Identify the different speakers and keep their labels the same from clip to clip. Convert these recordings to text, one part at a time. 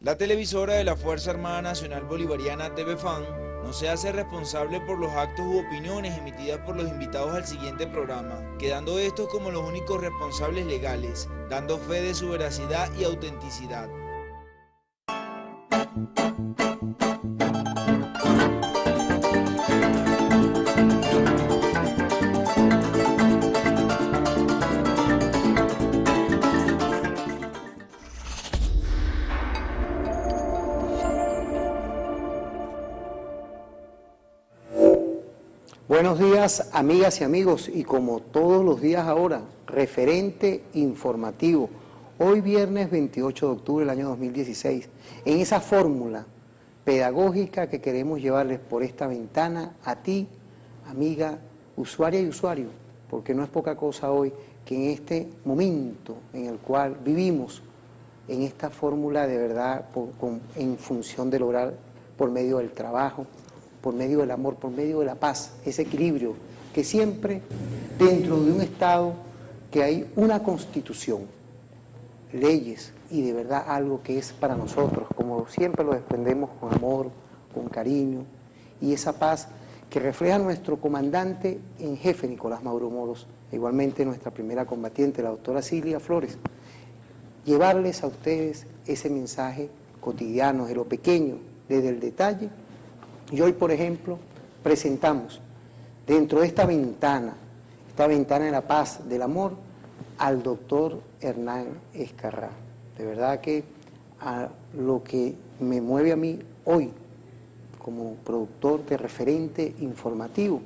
Speaker 1: La televisora de la Fuerza Armada Nacional Bolivariana TVFAN no se hace responsable por los actos u opiniones emitidas por los invitados al siguiente programa, quedando estos como los únicos responsables legales, dando fe de su veracidad y autenticidad.
Speaker 2: Buenos días, amigas y amigos, y como todos los días ahora, referente informativo. Hoy viernes 28 de octubre del año 2016, en esa fórmula pedagógica que queremos llevarles por esta ventana a ti, amiga, usuaria y usuario, porque no es poca cosa hoy que en este momento en el cual vivimos, en esta fórmula de verdad, en función de lograr por medio del trabajo, por medio del amor, por medio de la paz, ese equilibrio, que siempre dentro de un Estado que hay una Constitución, leyes y de verdad algo que es para nosotros, como siempre lo desprendemos con amor, con cariño, y esa paz que refleja nuestro comandante en jefe, Nicolás Maduro Moros, igualmente nuestra primera combatiente, la doctora Silvia Flores, llevarles a ustedes ese mensaje cotidiano, de lo pequeño, desde el detalle. Y hoy, por ejemplo, presentamos dentro de esta ventana de la paz, del amor, al doctor Hernán Escarrá. De verdad que a lo que me mueve a mí hoy, como productor de referente informativo,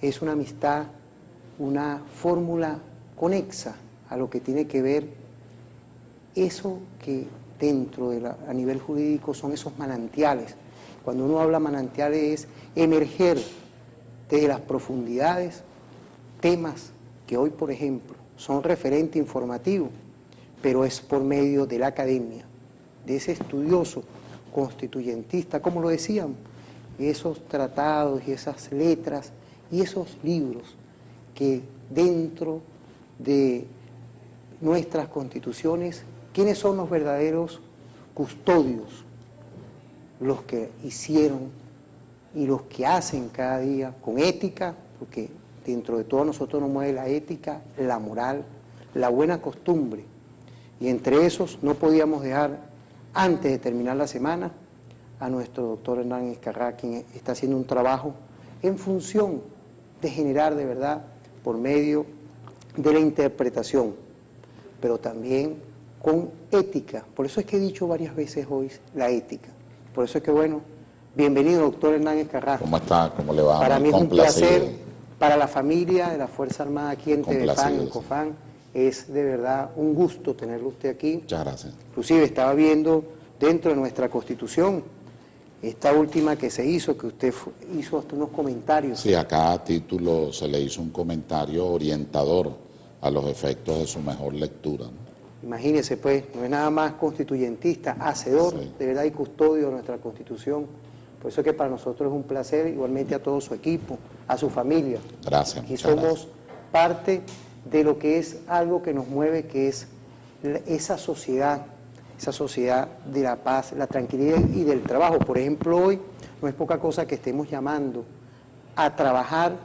Speaker 2: es una amistad, una fórmula conexa a lo que tiene que ver eso que dentro de a nivel jurídico son esos manantiales. Cuando uno habla manantiales es emerger de las profundidades temas que hoy, por ejemplo, son referente informativo, pero es por medio de la academia, de ese estudioso constituyentista, como lo decíamos, esos tratados y esas letras y esos libros que dentro de nuestras constituciones, ¿quiénes son los verdaderos custodios? Los que hicieron y los que hacen cada día con ética, porque dentro de todo nosotros nos mueve la ética, la moral, la buena costumbre. Y entre esos no podíamos dejar, antes de terminar la semana, a nuestro doctor Hernán Escarrá, quien está haciendo un trabajo en función de generar de verdad por medio de la interpretación, pero también con ética. Por eso es que he dicho varias veces hoy la ética. Por eso es que, bueno, bienvenido, doctor Hernán Escarrá.
Speaker 3: ¿Cómo está? ¿Cómo le va?
Speaker 2: Para mí es un placer, para la familia de la Fuerza Armada aquí en TVFAN, en COFAN, es de verdad un gusto tenerlo usted aquí.
Speaker 3: Muchas gracias.
Speaker 2: Inclusive estaba viendo dentro de nuestra Constitución, esta última que se hizo, que usted hizo hasta unos comentarios.
Speaker 3: Sí, a cada título se le hizo un comentario orientador a los efectos de su mejor lectura, ¿no?
Speaker 2: Imagínese, pues, no es nada más constituyentista, hacedor
Speaker 3: Sí.
Speaker 2: de verdad y custodio de nuestra Constitución. Por eso es que para nosotros es un placer, igualmente a todo su equipo, a su familia.
Speaker 3: Gracias.
Speaker 2: Aquí somos parte de lo que es algo que nos mueve, que es esa sociedad de la paz, la tranquilidad y del trabajo. Por ejemplo, hoy no es poca cosa que estemos llamando a trabajar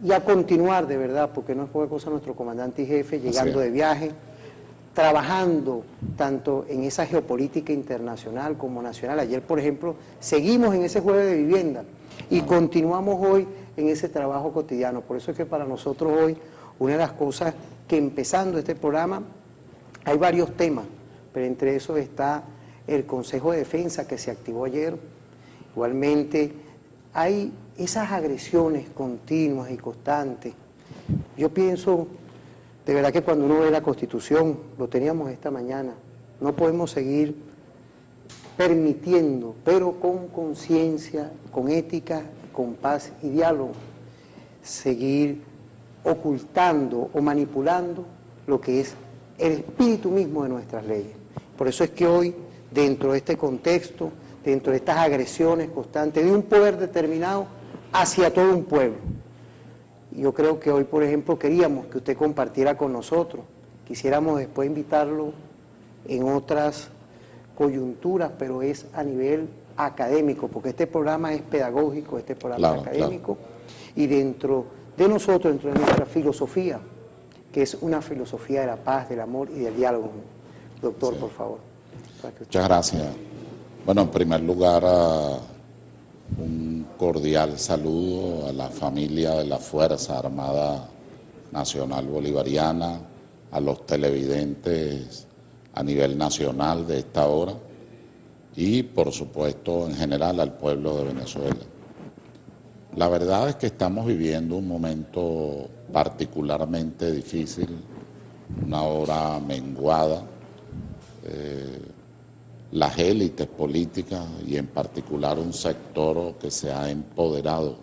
Speaker 2: y a continuar de verdad, porque no es poca cosa nuestro comandante y jefe llegando de viaje, trabajando tanto en esa geopolítica internacional como nacional. Ayer, por ejemplo, seguimos en ese jueves de vivienda y continuamos hoy en ese trabajo cotidiano. Por eso es que para nosotros hoy, una de las cosas que empezando este programa, hay varios temas, pero entre esos está el Consejo de Defensa que se activó ayer. Igualmente, hay esas agresiones continuas y constantes. Yo pienso, de verdad que cuando uno ve la Constitución, lo teníamos esta mañana, no podemos seguir permitiendo, pero con conciencia, con ética, con paz y diálogo, seguir ocultando o manipulando lo que es el espíritu mismo de nuestras leyes. Por eso es que hoy, dentro de este contexto, dentro de estas agresiones constantes de un poder determinado hacia todo un pueblo, yo creo que hoy, por ejemplo, queríamos que usted compartiera con nosotros, quisiéramos después invitarlo en otras coyunturas, pero es a nivel académico, porque este programa es pedagógico, este programa es académico, y dentro de nosotros, dentro de nuestra filosofía, que es una filosofía de la paz, del amor y del diálogo. Doctor, por favor.
Speaker 3: Muchas gracias. Bueno, en primer lugar, un cordial saludo a la familia de la Fuerza Armada Nacional Bolivariana, a los televidentes a nivel nacional de esta hora y, por supuesto, en general al pueblo de Venezuela. La verdad es que estamos viviendo un momento particularmente difícil, una hora menguada. Las élites políticas y en particular un sector que se ha empoderado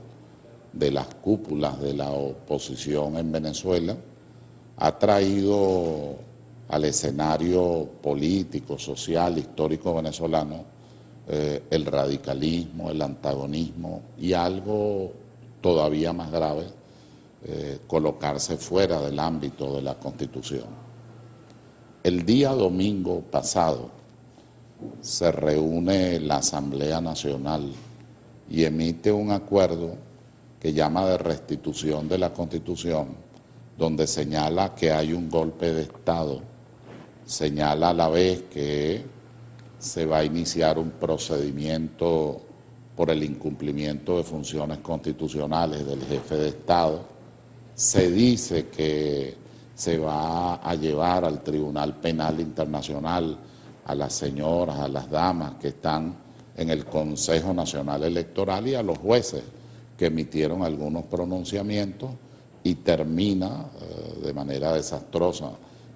Speaker 3: de las cúpulas de la oposición en Venezuela ha traído al escenario político, social, histórico venezolano el radicalismo, el antagonismo y algo todavía más grave, colocarse fuera del ámbito de la Constitución. El día domingo pasado se reúne la Asamblea Nacional y emite un acuerdo que llama de restitución de la Constitución, donde señala que hay un golpe de Estado, señala a la vez que se va a iniciar un procedimiento por el incumplimiento de funciones constitucionales del jefe de Estado, se dice que se va a llevar al Tribunal Penal Internacional a las señoras, a las damas que están en el Consejo Nacional Electoral y a los jueces que emitieron algunos pronunciamientos, y termina de manera desastrosa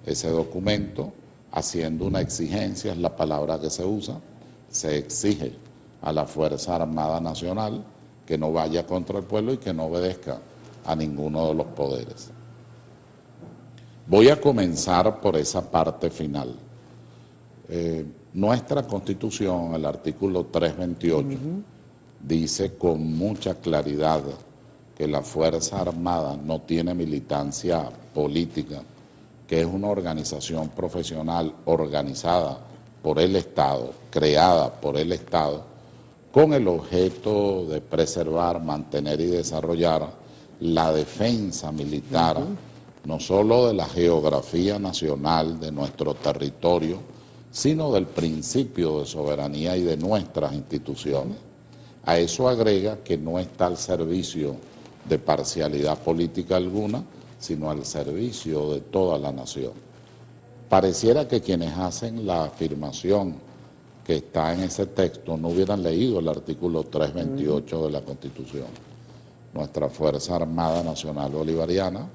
Speaker 3: ese documento haciendo una exigencia, es la palabra que se usa, se exige a la Fuerza Armada Nacional que no vaya contra el pueblo y que no obedezca a ninguno de los poderes. Voy a comenzar por esa parte final. Nuestra Constitución, el artículo 328, dice con mucha claridad que la Fuerza Armada no tiene militancia política, que es una organización profesional organizada por el Estado, creada por el Estado, con el objeto de preservar, mantener y desarrollar la defensa militar, no solo de la geografía nacional, de nuestro territorio, sino del principio de soberanía y de nuestras instituciones. A eso agrega que no está al servicio de parcialidad política alguna, sino al servicio de toda la nación. Pareciera que quienes hacen la afirmación que está en ese texto no hubieran leído el artículo 328 de la Constitución. Nuestra Fuerza Armada Nacional Bolivariana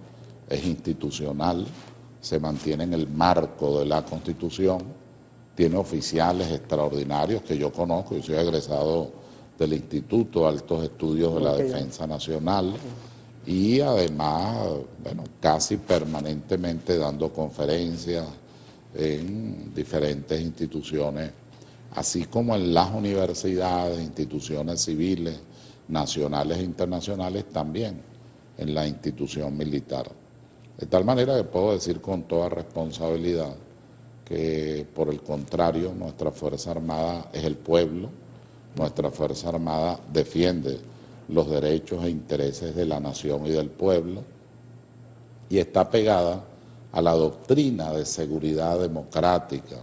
Speaker 3: es institucional, se mantiene en el marco de la Constitución, tiene oficiales extraordinarios que yo conozco, yo soy egresado del Instituto de Altos Estudios de la Defensa Nacional y además, bueno, casi permanentemente dando conferencias en diferentes instituciones, así como en las universidades, instituciones civiles, nacionales e internacionales, también en la institución militar. De tal manera que puedo decir con toda responsabilidad que, por el contrario, nuestra Fuerza Armada es el pueblo, nuestra Fuerza Armada defiende los derechos e intereses de la nación y del pueblo y está pegada a la doctrina de seguridad democrática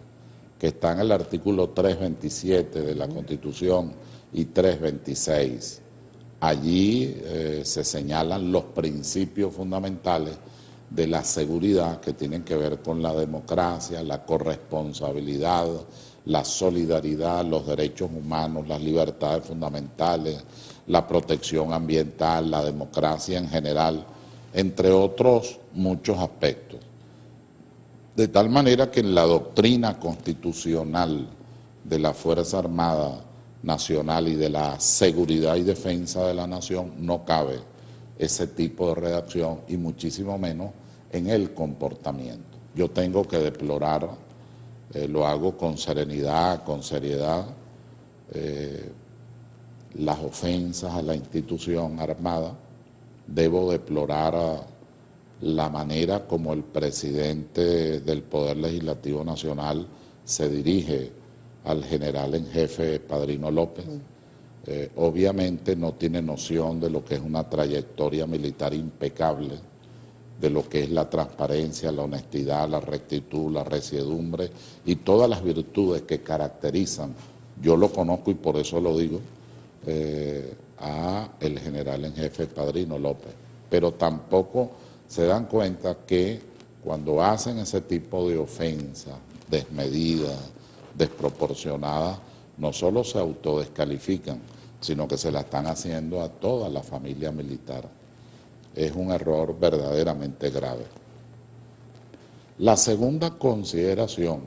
Speaker 3: que está en el artículo 327 de la Constitución y 326. Allí se señalan los principios fundamentales de la seguridad que tienen que ver con la democracia, la corresponsabilidad, la solidaridad, los derechos humanos, las libertades fundamentales, la protección ambiental, la democracia en general, entre otros muchos aspectos. De tal manera que en la doctrina constitucional de la Fuerza Armada Nacional y de la seguridad y defensa de la nación no cabe ese tipo de redacción y muchísimo menos en el comportamiento. Yo tengo que deplorar, lo hago con serenidad, con seriedad, las ofensas a la institución armada. Debo deplorar la manera como el presidente del Poder Legislativo Nacional se dirige al general en jefe Padrino López. Obviamente no tiene noción de lo que es una trayectoria militar impecable, de lo que es la transparencia, la honestidad, la rectitud, la resiedumbre y todas las virtudes que caracterizan, yo lo conozco y por eso lo digo, a el general en jefe Padrino López. Pero tampoco se dan cuenta que cuando hacen ese tipo de ofensas desmedidas, desproporcionadas, no solo se autodescalifican, sino que se la están haciendo a toda la familia militar. Es un error verdaderamente grave. La segunda consideración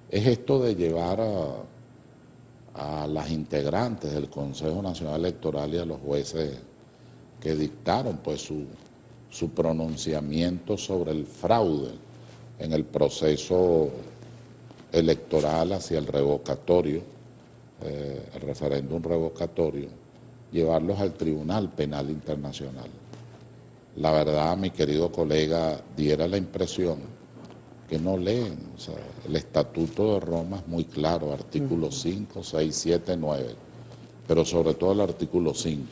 Speaker 3: es esto de llevar a las integrantes del Consejo Nacional Electoral y a los jueces que dictaron pues su pronunciamiento sobre el fraude en el proceso electoral hacia el revocatorio, el referéndum revocatorio, llevarlos al Tribunal Penal Internacional. La verdad, mi querido colega, diera la impresión que no leen. O sea, el Estatuto de Roma es muy claro, artículos 5, 6, 7, 9, pero sobre todo el artículo 5.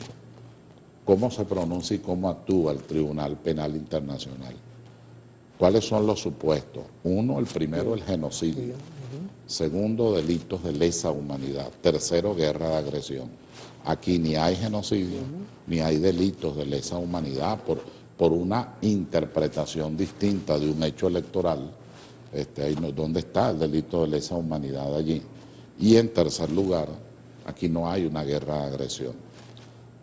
Speaker 3: ¿Cómo se pronuncia y cómo actúa el Tribunal Penal Internacional? ¿Cuáles son los supuestos? Uno, el primero, el genocidio. Segundo, delitos de lesa humanidad. Tercero, guerra de agresión. Aquí ni hay genocidio, ni hay delitos de lesa humanidad por una interpretación distinta de un hecho electoral. ¿Dónde está el delito de lesa humanidad allí? Y en tercer lugar, aquí no hay una guerra de agresión.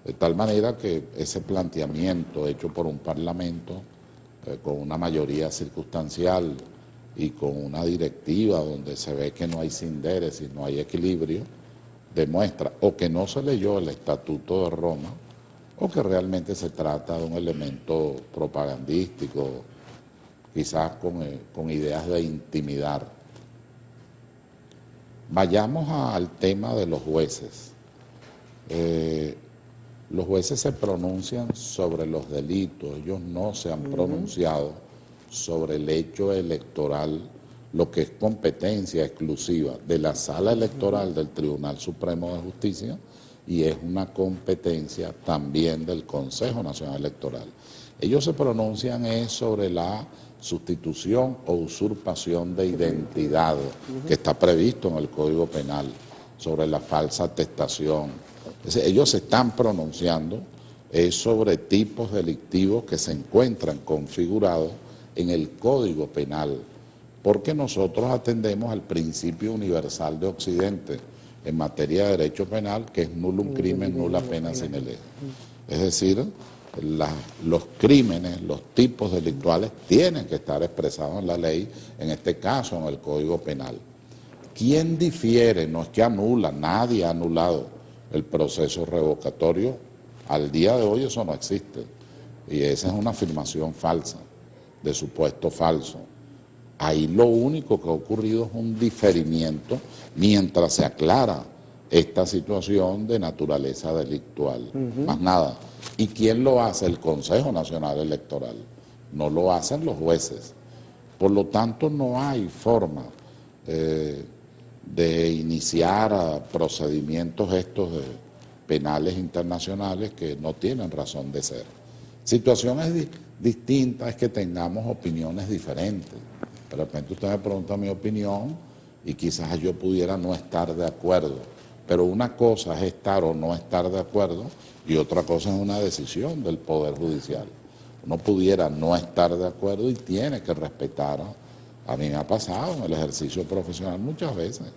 Speaker 3: De tal manera que ese planteamiento hecho por un parlamento con una mayoría circunstancial y con una directiva donde se ve que no hay sindéresis, no hay equilibrio, demuestra o que no se leyó el Estatuto de Roma o que realmente se trata de un elemento propagandístico, quizás con ideas de intimidar. Vayamos al tema de los jueces. Los jueces se pronuncian sobre los delitos, ellos no se han pronunciado sobre el hecho electoral, lo que es competencia exclusiva de la Sala Electoral del Tribunal Supremo de Justicia y es una competencia también del Consejo Nacional Electoral. Ellos se pronuncian sobre la sustitución o usurpación de identidad que está previsto en el Código Penal, sobre la falsa atestación. Ellos se están pronunciando sobre tipos delictivos que se encuentran configurados en el Código Penal, porque nosotros atendemos al principio universal de Occidente en materia de derecho penal, que es nullum crimen, nulla pena sine lege. Es decir, los crímenes, los tipos delictuales tienen que estar expresados en la ley, en este caso en el Código Penal. ¿Quién difiere? No es que anula, nadie ha anulado el proceso revocatorio. Al día de hoy eso no existe y esa es una afirmación falsa, de supuesto falso. Ahí lo único que ha ocurrido es un diferimiento mientras se aclara esta situación de naturaleza delictual, más nada. ¿Y quién lo hace? El Consejo Nacional Electoral, no lo hacen los jueces. Por lo tanto, no hay forma de iniciar procedimientos estos penales internacionales que no tienen razón de ser. Situaciones distintas es que tengamos opiniones diferentes. De repente usted me pregunta mi opinión y quizás yo pudiera no estar de acuerdo, pero una cosa es estar o no estar de acuerdo y otra cosa es una decisión del Poder Judicial. Uno pudiera no estar de acuerdo y tiene que respetar. A mí me ha pasado en el ejercicio profesional muchas veces.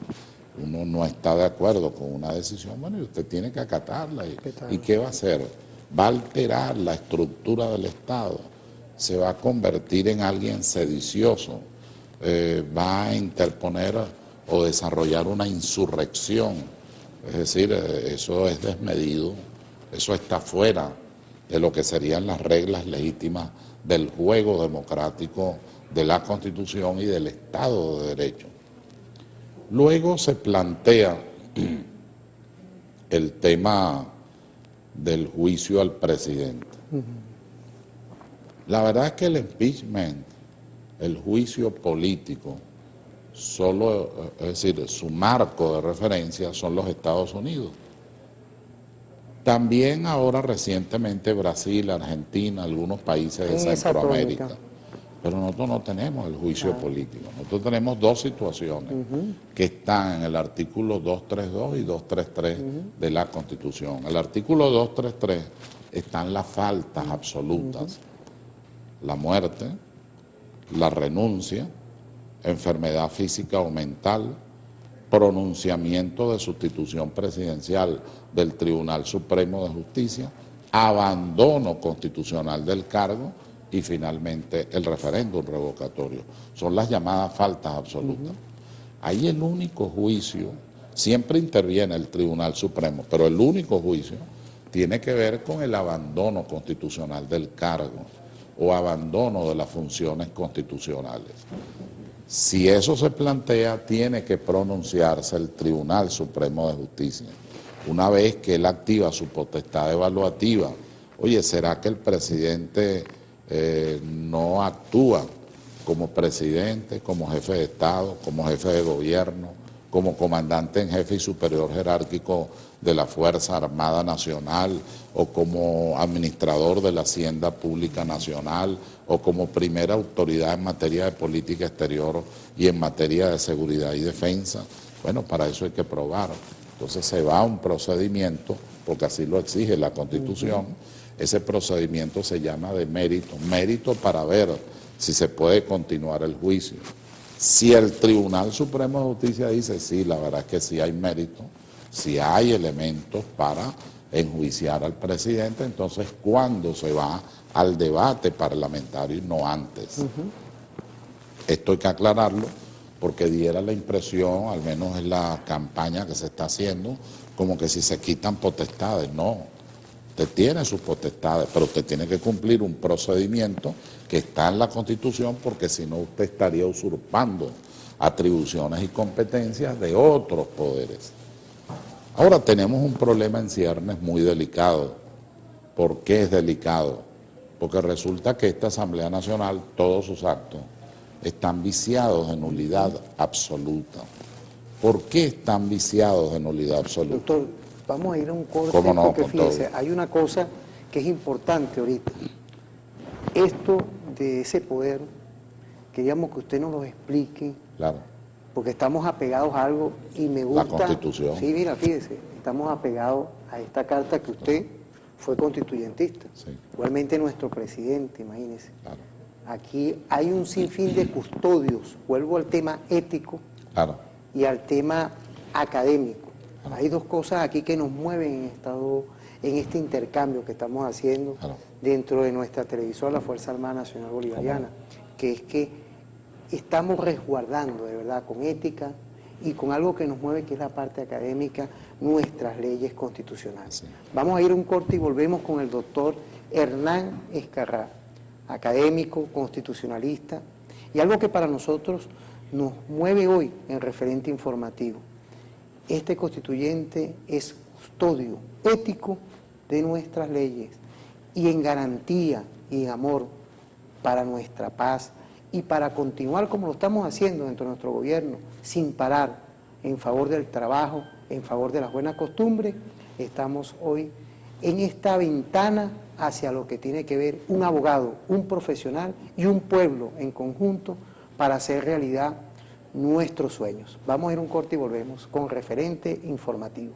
Speaker 3: Uno no está de acuerdo con una decisión, bueno, y usted tiene que acatarla. ¿Y qué va a hacer? Va a alterar la estructura del Estado, se va a convertir en alguien sedicioso, va a interponer o desarrollar una insurrección. Es decir, eso es desmedido, eso está fuera de lo que serían las reglas legítimas del juego democrático de la Constitución y del Estado de Derecho. Luego se plantea el tema del juicio al presidente. La verdad es que el impeachment, el juicio político, es decir, su marco de referencia son los Estados Unidos. También ahora recientemente Brasil, Argentina, algunos países de Centroamérica. Pero nosotros no tenemos el juicio político. Nosotros tenemos dos situaciones que están en el artículo 232 y 233 de la Constitución. El artículo 233 están las faltas absolutas. La muerte, la renuncia, enfermedad física o mental, pronunciamiento de sustitución presidencial del Tribunal Supremo de Justicia, abandono constitucional del cargo y finalmente el referéndum revocatorio. Son las llamadas faltas absolutas. Ahí el único juicio, siempre interviene el Tribunal Supremo, pero el único juicio tiene que ver con el abandono constitucional del cargo o abandono de las funciones constitucionales. Si eso se plantea, tiene que pronunciarse el Tribunal Supremo de Justicia. Una vez que él activa su potestad evaluativa, oye, ¿será que el presidente no actúa como presidente, como jefe de Estado, como jefe de gobierno, como comandante en jefe y superior jerárquico de la Fuerza Armada Nacional, o como administrador de la Hacienda Pública Nacional, o como primera autoridad en materia de política exterior y en materia de seguridad y defensa? Bueno, para eso hay que probar. Entonces se va a un procedimiento, porque así lo exige la Constitución. Ese procedimiento se llama de mérito para ver si se puede continuar el juicio. Si el Tribunal Supremo de Justicia dice sí, la verdad es que sí hay mérito, si hay elementos para enjuiciar al presidente, entonces cuando se va al debate parlamentario y no antes. Esto hay que aclararlo porque diera la impresión, al menos en la campaña que se está haciendo, como que si se quitan potestades. No. Usted tiene sus potestades, pero usted tiene que cumplir un procedimiento que está en la Constitución, porque si no usted estaría usurpando atribuciones y competencias de otros poderes. Ahora tenemos un problema en ciernes muy delicado. ¿Por qué es delicado? Porque resulta que esta Asamblea Nacional, todos sus actos, están viciados de nulidad absoluta. ¿Por qué están viciados de nulidad absoluta?
Speaker 2: Doctor, vamos a ir a un corte,
Speaker 3: ¿Cómo no?
Speaker 2: porque fíjese, hay una cosa que es importante ahorita. Esto de ese poder, queríamos que usted nos lo explique.
Speaker 3: Claro.
Speaker 2: Porque estamos apegados a algo y me gusta.
Speaker 3: La Constitución.
Speaker 2: Sí, mira, fíjese, estamos apegados a esta carta que usted fue constituyentista.
Speaker 3: Sí.
Speaker 2: Igualmente nuestro presidente, imagínese.
Speaker 3: Claro.
Speaker 2: Aquí hay un sinfín de custodios. Vuelvo al tema ético y al tema académico. Hay dos cosas aquí que nos mueven en este intercambio que estamos haciendo dentro de nuestra televisora, la Fuerza Armada Nacional Bolivariana, que es que estamos resguardando de verdad con ética y con algo que nos mueve, que es la parte académica, nuestras leyes constitucionales. Sí. Vamos a ir a un corte y volvemos con el doctor Hernán Escarrá, académico, constitucionalista, y algo que para nosotros nos mueve hoy en referente informativo. Este constituyente es custodio ético de nuestras leyes y en garantía y en amor para nuestra paz y para continuar como lo estamos haciendo dentro de nuestro gobierno, sin parar, en favor del trabajo, en favor de las buenas costumbres. Estamos hoy en esta ventana hacia lo que tiene que ver un abogado, un profesional y un pueblo en conjunto para hacer realidad nuestros sueños. Vamos a ir a un corte y volvemos con Referente Informativo.